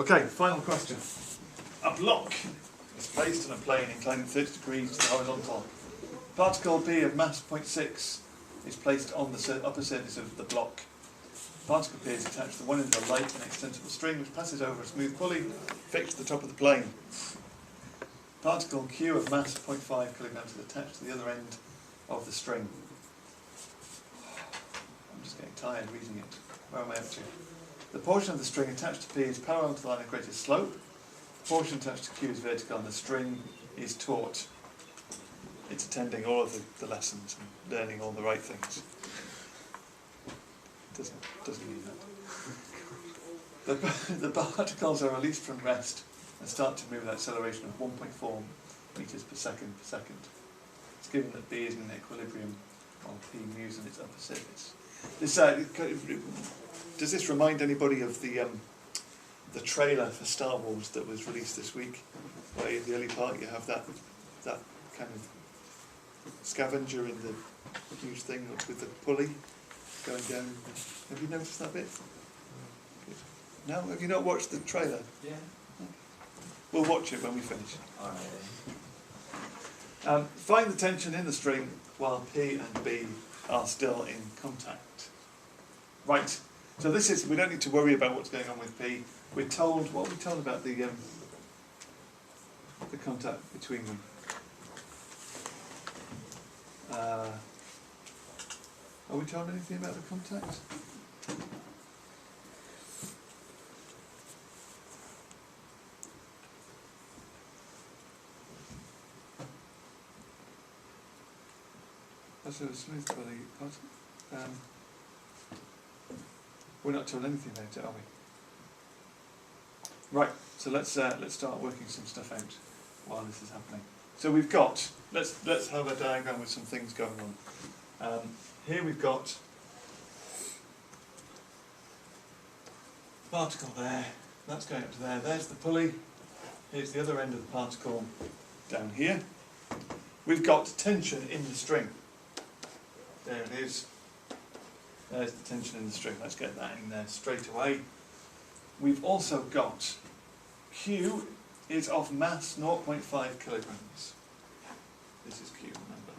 Okay, final question. A block is placed on a plane inclined 30 degrees to the horizontal. Particle P of mass 0.6 is placed on the upper surface of the block. Particle P is attached to one end of a light and extensible string which passes over a smooth pulley fixed to the top of the plane. Particle Q of mass 0.5 kilograms is attached to the other end of the string. I'm just getting tired reading it. Where am I up to? The portion of the string attached to P is parallel to the line of greatest slope. The portion attached to Q is vertical and the string is taut. It's attending all of the lessons and learning all the right things. Doesn't mean that. The particles are released from rest and start to move at an acceleration of 1.4 meters per second. It's given that B is in equilibrium while P moves on its upper surface. Does this remind anybody of the trailer for Star Wars that was released this week? Where in the early part you have that kind of scavenger in the huge thing with the pulley going down. Have you noticed that bit? No? Have you not watched the trailer? Yeah. We'll watch it when we finish. Alright. Find the tension in the string while P and B are still in contact. Right. So this is, we don't need to worry about what's going on with P. We're told, what are we told about the contact between them? Are we told anything about the contact? That's a smooth pulley. We're not told anything about it, are we? Right. So let's start working some stuff out while this is happening. So we've got. Let's have a diagram with some things going on. Here we've got particle there. That's going up to there. There's the pulley. Here's the other end of the particle down here. We've got tension in the string. There it is. There's the tension in the string. Let's get that in there straight away. We've also got Q is of mass 0.5 kilograms. This is Q, remember.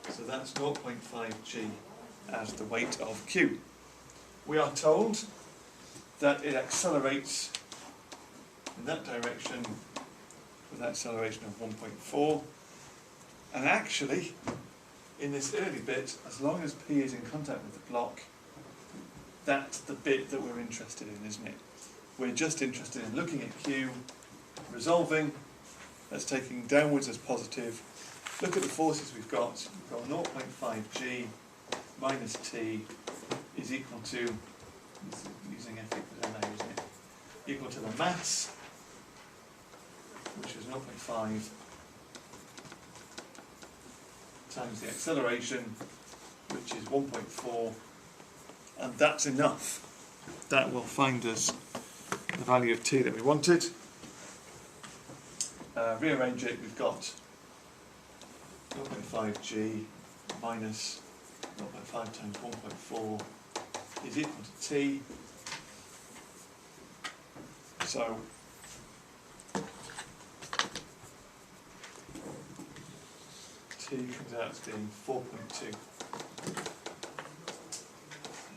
So that's 0.5 G as the weight of Q. We are told that it accelerates in that direction with an acceleration of 1.4. And actually, in this early bit, as long as P is in contact with the block, that's the bit that we're interested in, isn't it? We're just interested in looking at Q, resolving, that's taking downwards as positive. Look at the forces we've got. We've got 0.5 G minus T is equal to, using F equals MA, isn't it? Equal to the mass, which is 0.5 times the acceleration, which is 1.4, and that's enough. That will find us the value of T that we wanted. Rearrange it, we've got 0.5 G minus 0.5 times 1.4 is equal to T. So T comes out as being 4.2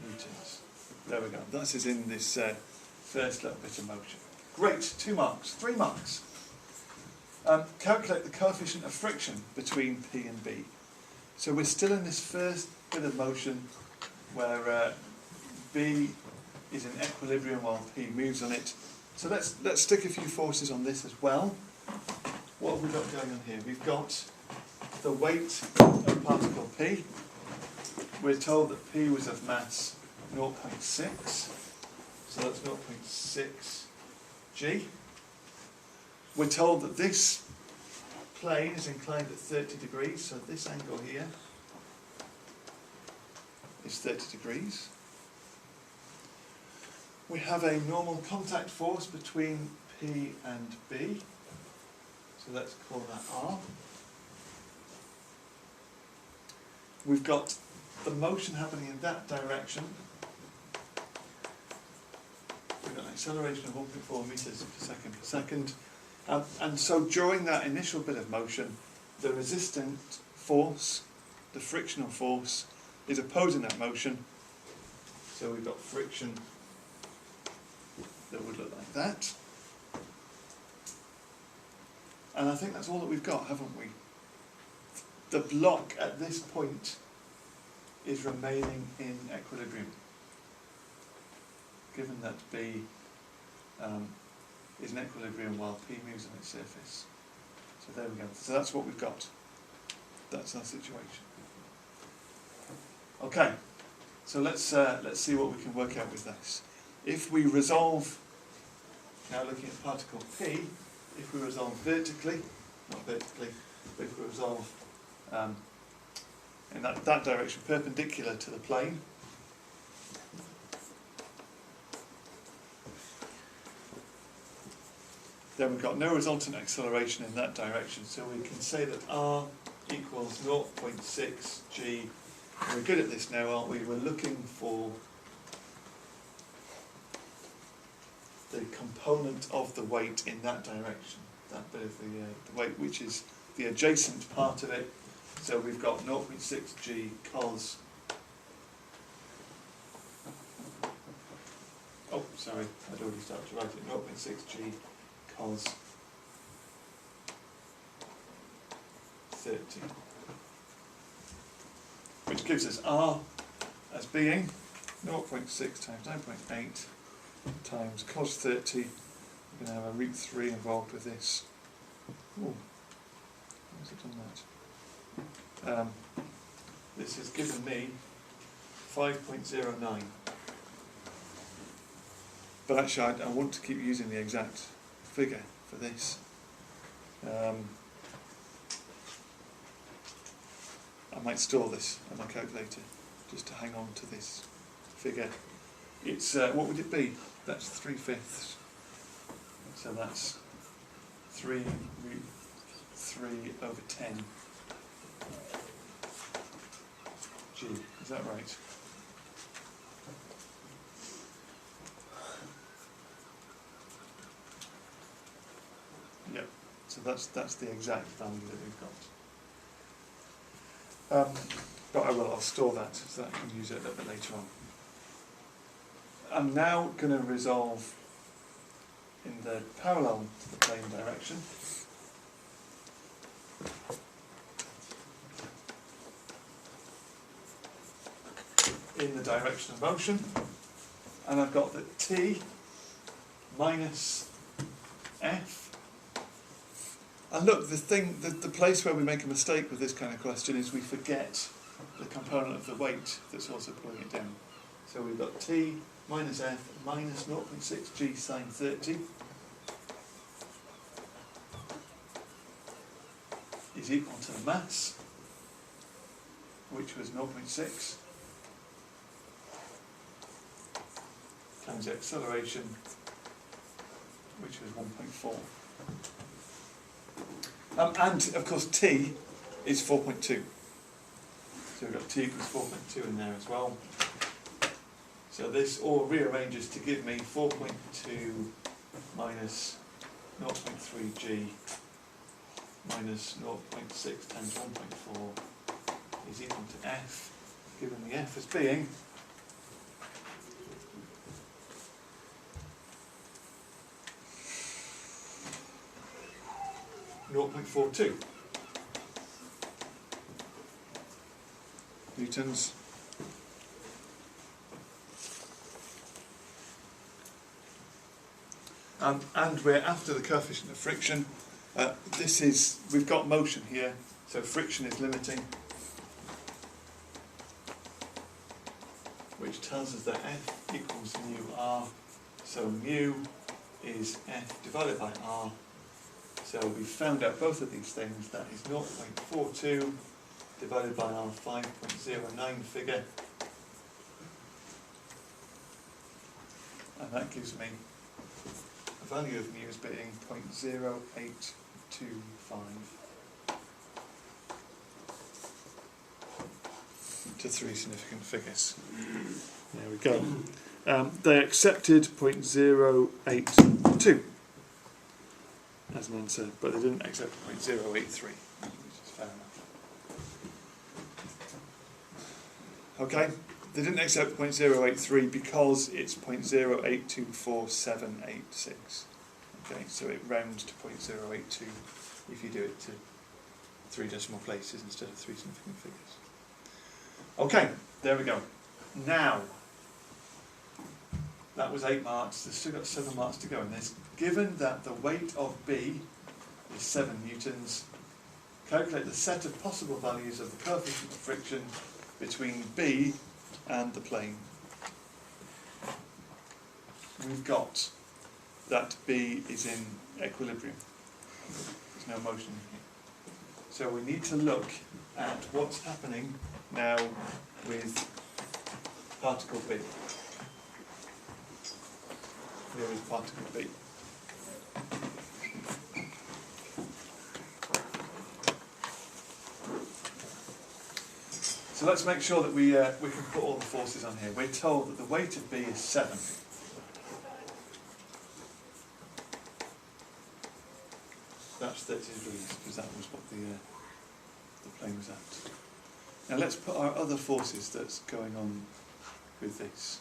newtons. There we go. That is in this first little bit of motion. Great. 2 marks. 3 marks. Calculate the coefficient of friction between P and B. So we're still in this first bit of motion where B is in equilibrium while P moves on it. So let's stick a few forces on this as well. What have we got going on here? We've got the weight of particle P. We're told that P was of mass 0.6. So that's 0.6 G. We're told that this plane is inclined at 30 degrees, so this angle here is 30 degrees. We have a normal contact force between P and B, so let's call that R. We've got the motion happening in that direction. we've got an acceleration of 1.4 metres per second. And so during that initial bit of motion, the resistant force, the frictional force, is opposing that motion. So we've got friction that would look like that. And I think that's all that we've got, haven't we? The block at this point is remaining in equilibrium, given that B is in equilibrium while P moves on its surface. So there we go. So that's what we've got. That's our situation. Okay, so let's see what we can work out with this. If we resolve, now looking at particle P, if we resolve vertically, not vertically, but if we resolve in that direction, perpendicular to the plane, then we've got no resultant acceleration in that direction, so we can say that r equals 0.6 g. We're good at this now, aren't we? We're looking for the component of the weight in that direction, that bit of the weight which is the adjacent part of it. So we've got 0.6 g cos, oh sorry, I'd already started to write it, 0.6 g cos 30, which gives us r as being 0.6 times 9.8 times cos 30. We're going to have a root 3 involved with this. Ooh, how's it done that? This has given me 5.09. But actually I want to keep using the exact figure for this. I might store this on my calculator just to hang on to this figure. It's, what would it be? That's 3/5. So that's 3 root 3 over 10 g. Is that right? Yep. So that's the exact value that we've got. But I'll store that so that I can use it a little bit later on. I'm now going to resolve in the parallel to the plane direction. In the direction of motion, and I've got that t minus f. And look, the place where we make a mistake with this kind of question is we forget the component of the weight that's also pulling it down. So we've got t minus f minus 0.6 g sine 30 is equal to the mass, which was 0.6, times the acceleration, which was 1.4. And of course t is 4.2. So we've got t equals 4.2 in there as well. So this all rearranges to give me 4.2 minus 0.3 g minus 0.6 times 1.4 is equal to f, given the f as being 0.42 newtons. And we're after the coefficient of friction. We've got motion here, so friction is limiting, which tells us that F equals mu r. So mu is F divided by r. So we've found out both of these things. That is 0.42 divided by our 5.09 figure. And that gives me a value of mu as being 0.0825 to 3 significant figures. There we go. they accepted 0.082 as an answer, but they didn't accept 0.083, which is fair enough. Okay, they didn't accept 0.083 because it's 0.0824786. Okay, so it rounds to 0.082 if you do it to 3 decimal places instead of 3 significant figures. Okay, there we go. Now, that was 8 marks, they've still got 7 marks to go in this. Given that the weight of B is 7 newtons, calculate the set of possible values of the coefficient of friction between B and the plane. We've got that B is in equilibrium. There's no motion here. So we need to look at what's happening now with particle B. Here is particle B. So let's make sure that we can put all the forces on here. We're told that the weight of B is 7. That's 30 degrees, because that was what the plane was at. Now let's put our other forces that's going on with this.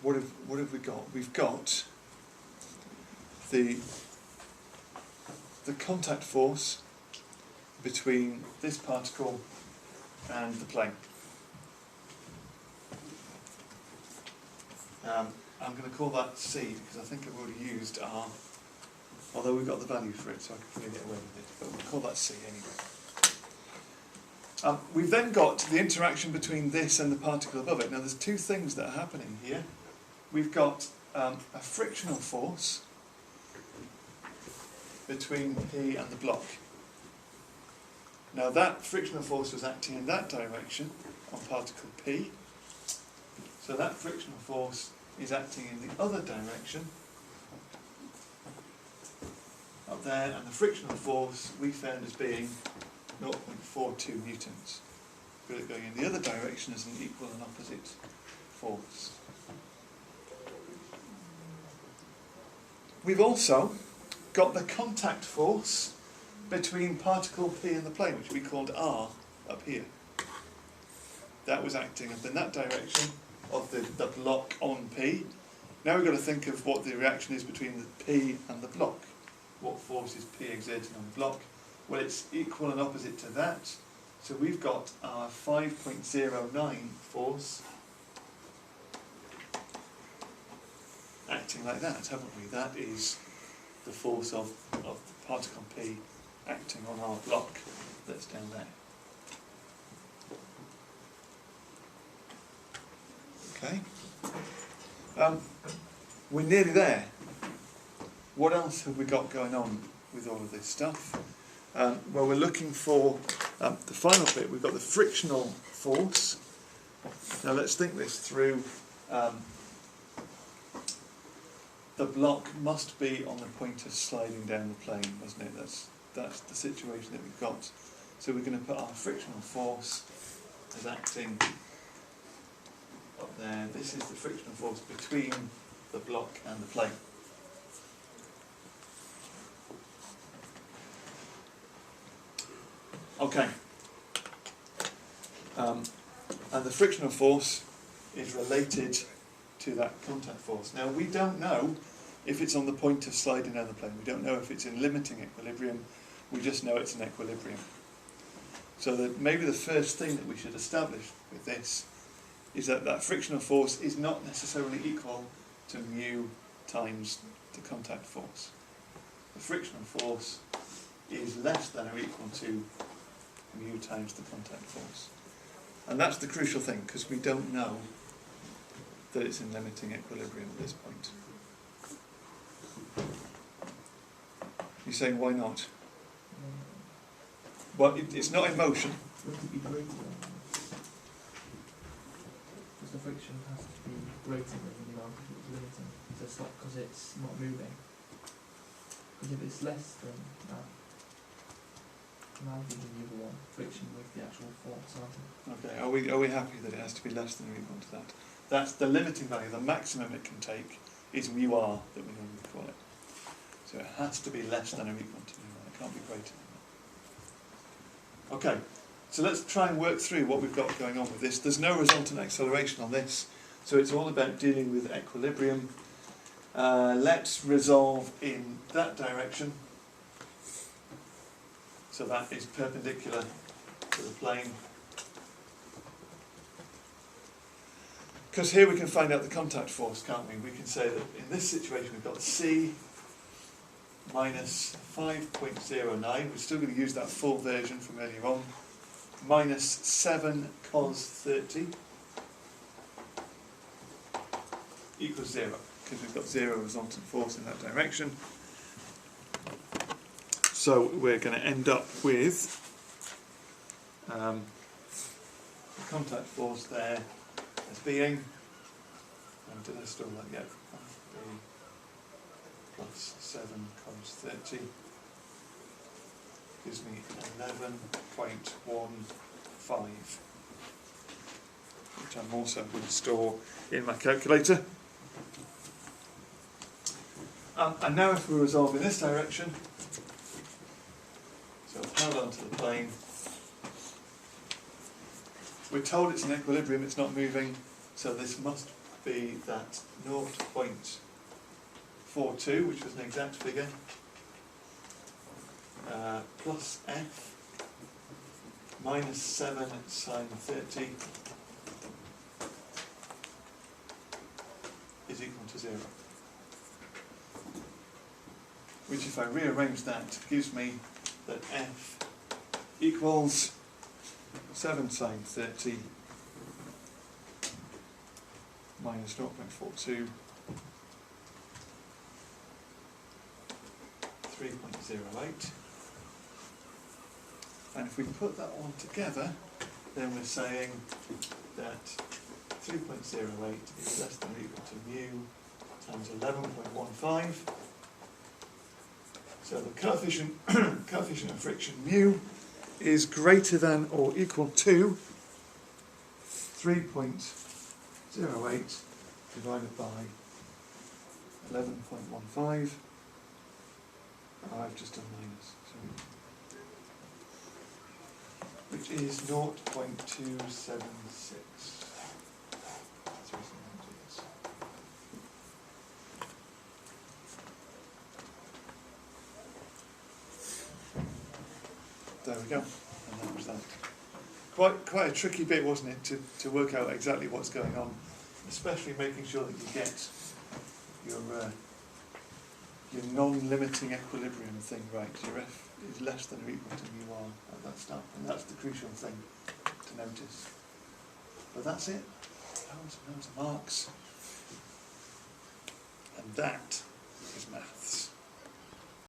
What have we got? We've got the contact force between this particle and the plane. I'm going to call that C because I think I've already used R, although we've got the value for it, so I can probably get away with it, but we'll call that C anyway. We've then got the interaction between this and the particle above it. Now there's 2 things that are happening here. We've got a frictional force between P and the block. Now that frictional force was acting in that direction on particle P, so that frictional force is acting in the other direction up there, and the frictional force we found as being 0.42 newtons. But it going in the other direction as an equal and opposite force. We've also got the contact force between particle P and the plane, which we called R up here. That was acting up in that direction of the block on P. Now we've got to think of what the reaction is between the P and the block. What force is P exerting on the block? Well, it's equal and opposite to that. So we've got our 5.09 force acting like that, haven't we? That is the force of the particle P acting on our block that's down there. Okay. We're nearly there. What else have we got going on with all of this stuff? Well, we're looking for the final bit. We've got the frictional force. Now let's think this through. The block must be on the point of sliding down the plane, wasn't it? That's the situation that we've got. So we're going to put our frictional force as acting up there. This is the frictional force between the block and the plane. Okay. And the frictional force is related to that contact force. Now we don't know if it's on the point of sliding down the plane. We don't know if it's in limiting equilibrium. We just know it's in equilibrium. So maybe the first thing that we should establish with this is that that frictional force is not necessarily equal to mu times the contact force. The frictional force is less than or equal to mu times the contact force. And that's the crucial thing, because we don't know that it's in limiting equilibrium at this point. You're saying why not? Well, it's not in motion. Wouldn't it be greater? Because the friction has to be greater than the amount if it's limiting. So it's not because it's not moving. Because if it's less than that, And I'm thinking the other one, friction with the actual force, aren't it? Okay, are we happy that it has to be less than or equal to that? That's the limiting value, the maximum it can take is mu r that we normally call it. So it has to be less than or equal to mu r, it can't be greater than that. Okay, so let's try and work through what we've got going on with this. There's no resultant acceleration on this, so it's all about dealing with equilibrium. Let's resolve in that direction. So that is perpendicular to the plane. Because here we can find out the contact force, can't we? We can say that in this situation we've got C minus 5.09, we're still going to use that full version from earlier on, minus 7 cos 30 equals 0, because we've got 0 resultant force in that direction. So we're going to end up with the contact force there as being, did I store that yet? Plus 7 cos 30 gives me 11.15, which I'm also going to store in my calculator. And now if we resolve in this direction, so parallel to the plane, we're told it's in equilibrium, it's not moving, so this must be that 0.42, which was an exact figure, plus f minus 7 sine 30 is equal to 0. Which, if I rearrange that, gives me that f equals 7 sine 30 minus 0.42, 3.08. And if we put that all together, then we're saying that 3.08 is less than or equal to mu times 11.15. So the coefficient of friction mu is greater than or equal to 3.08 divided by 11.15. I've just done minus, which is 0.276. There we go, and that was that. Quite a tricky bit, wasn't it, to work out exactly what's going on, especially making sure that you get your non-limiting equilibrium thing right. Your F is less than or equal to mu r at that start, and that's the crucial thing to notice. But that's it. Loads and loads of marks, and that is maths.